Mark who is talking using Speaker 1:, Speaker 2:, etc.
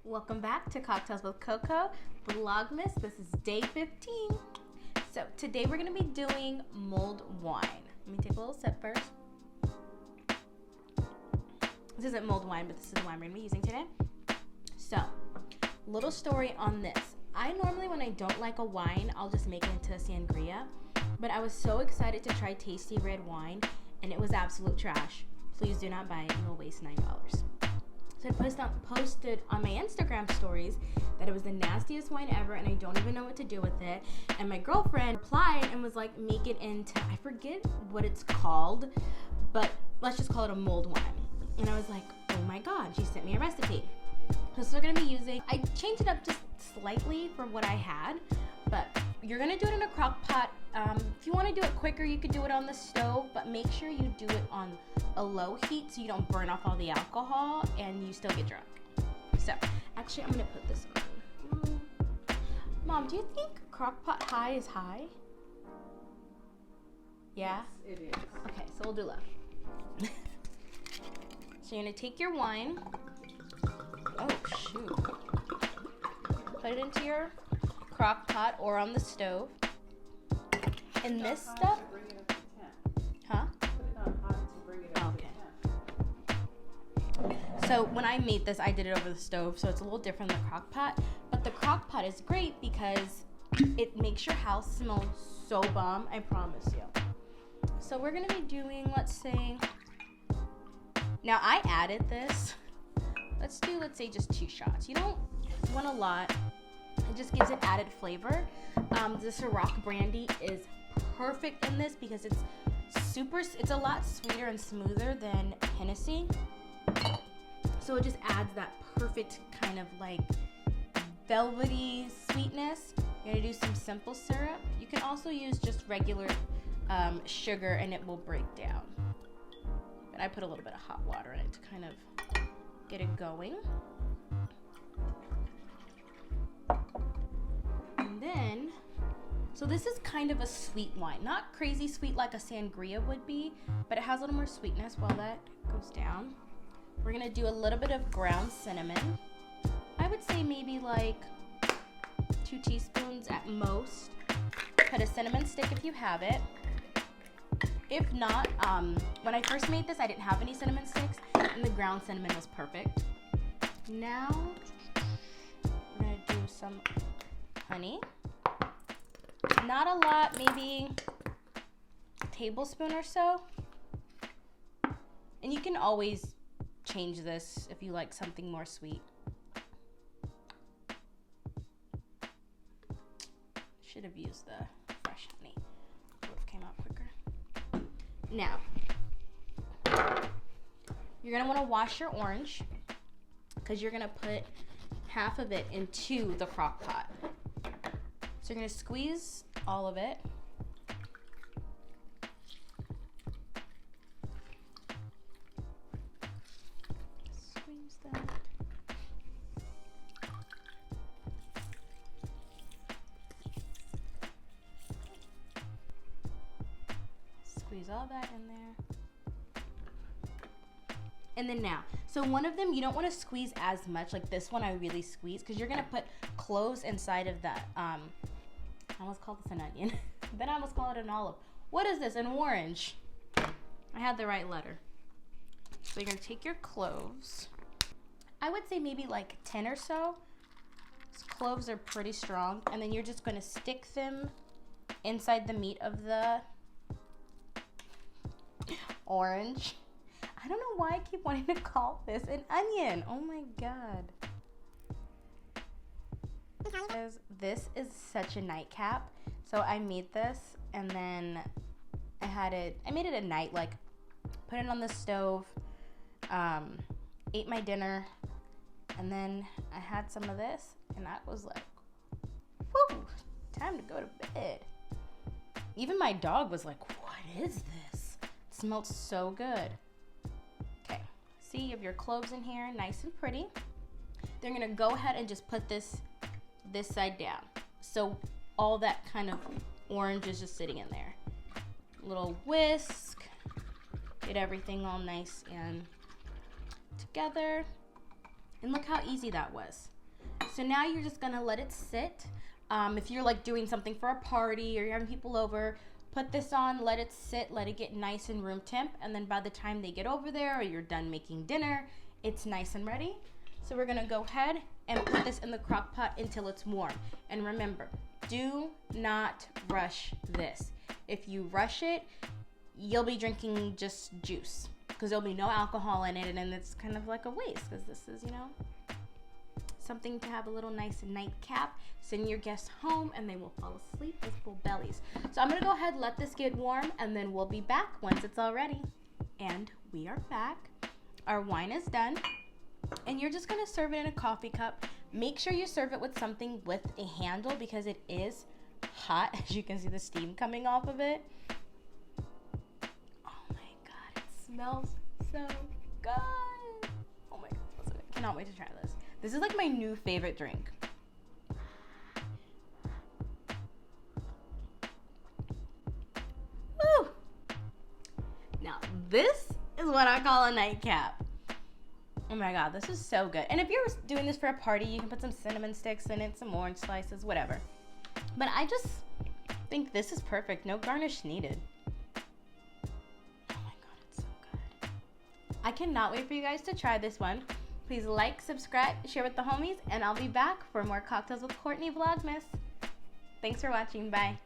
Speaker 1: Welcome back to Cocktails with Coco, VLOGMAS. This is day 15. So today we're going to be doing mulled wine. Let me take a little sip first. This isn't mulled wine, but this is the wine we're going to be using today. So, little story on this. I normally, when I don't like a wine, I'll just make it into a sangria. But I was so excited to try tasty red wine, and it was absolute trash. Please do not buy it. You will waste $9. So I posted on my Instagram stories that it was the nastiest wine ever and I don't even know what to do with it. And my girlfriend replied and was like, make it into, I forget what it's called, but let's just call it a mulled wine. And I was like, oh my God, she sent me a recipe. So this is what we're gonna be using. I changed it up just slightly from what I had, but you're gonna do it in a crock pot. If you wanna do it quicker, you could do it on the stove, but make sure you do it on a low heat so you don't burn off all the alcohol and you still get drunk. So, actually I'm gonna put this on. Mom, do you think crock pot high is high? Yeah?
Speaker 2: Yes, it is.
Speaker 1: Okay, so we'll do low. So you're gonna take your wine. Oh shoot. Put it into your crock pot or on the stove. And this stuff,
Speaker 2: Bring it up to 10.
Speaker 1: huh?
Speaker 2: Put it on hot to bring it up
Speaker 1: Okay.
Speaker 2: to 10.
Speaker 1: So when I made this, I did it over the stove, so it's a little different than the crock pot. But the crock pot is great because it makes your house smell so bomb, I promise you. So we're gonna be doing, let's say, now I added this. Let's say just 2 shots. You don't want a lot. It just gives it added flavor. The Ciroc brandy is perfect in this because it's a lot sweeter and smoother than Hennessy. So it just adds that perfect kind of like velvety sweetness. You're gonna do some simple syrup. You can also use just regular sugar and it will break down. But I put a little bit of hot water in it to kind of get it going. And then, so this is kind of a sweet wine. Not crazy sweet like a sangria would be, but it has a little more sweetness while that goes down. We're gonna do a little bit of ground cinnamon. I would say maybe like 2 teaspoons at most. Put a cinnamon stick if you have it. If not, when I first made this, I didn't have any cinnamon sticks, and the ground cinnamon was perfect. Now, we're gonna do some honey. Not a lot, maybe a tablespoon or so. And you can always change this if you like something more sweet. Should have used the fresh honey. Would have came out quicker. Now, you're gonna wanna wash your orange because you're gonna put half of it into the crock pot. So you're gonna squeeze all of it. Squeeze that. Squeeze all that in there. And then now, so one of them, you don't want to squeeze as much. Like this one, I really squeeze because you're going to put cloves inside of that. I almost called this an onion. Then I almost called it an olive. What is this? An orange. I had the right letter. So you're going to take your cloves. I would say maybe like 10 or so. These cloves are pretty strong. And then you're just going to stick them inside the meat of the orange. I don't know why I keep wanting to call this an onion. Oh my God. This is such a nightcap. So I made this and then I made it at night, like put it on the stove, ate my dinner, and then I had some of this and I was like, whew, time to go to bed. Even my dog was like, what is this? It smelled so good. Okay, see, you have your cloves in here, nice and pretty. They're gonna go ahead and just put this side down. So all that kind of orange is just sitting in there. Little whisk, get everything all nice and together. And look how easy that was. So now you're just gonna let it sit. If you're like doing something for a party or you're having people over, put this on, let it sit, let it get nice and room temp, and then by the time they get over there or you're done making dinner, it's nice and ready. So we're gonna go ahead and put this in the crock pot until it's warm. And remember, do not rush this. If you rush it, you'll be drinking just juice because there'll be no alcohol in it, and it's kind of like a waste because this is, you know, something to have a little nice nightcap. Send your guests home and they will fall asleep with full bellies. So I'm gonna go ahead, let this get warm, and then we'll be back once it's all ready. And we are back. Our wine is done. And you're just gonna serve it in a coffee cup. Make sure you serve it with something with a handle because it is hot. As you can see the steam coming off of it. Oh my God, it smells so good. Oh my God, I cannot wait to try this. This is like my new favorite drink. Woo! Now this is what I call a nightcap. Oh my God, this is so good. And if you're doing this for a party, you can put some cinnamon sticks in it, some orange slices, whatever. But I just think this is perfect. No garnish needed. Oh my God, it's so good. I cannot wait for you guys to try this one. Please like, subscribe, share with the homies, and I'll be back for more Cocktails with Courtney Vlogmas. Thanks for watching. Bye.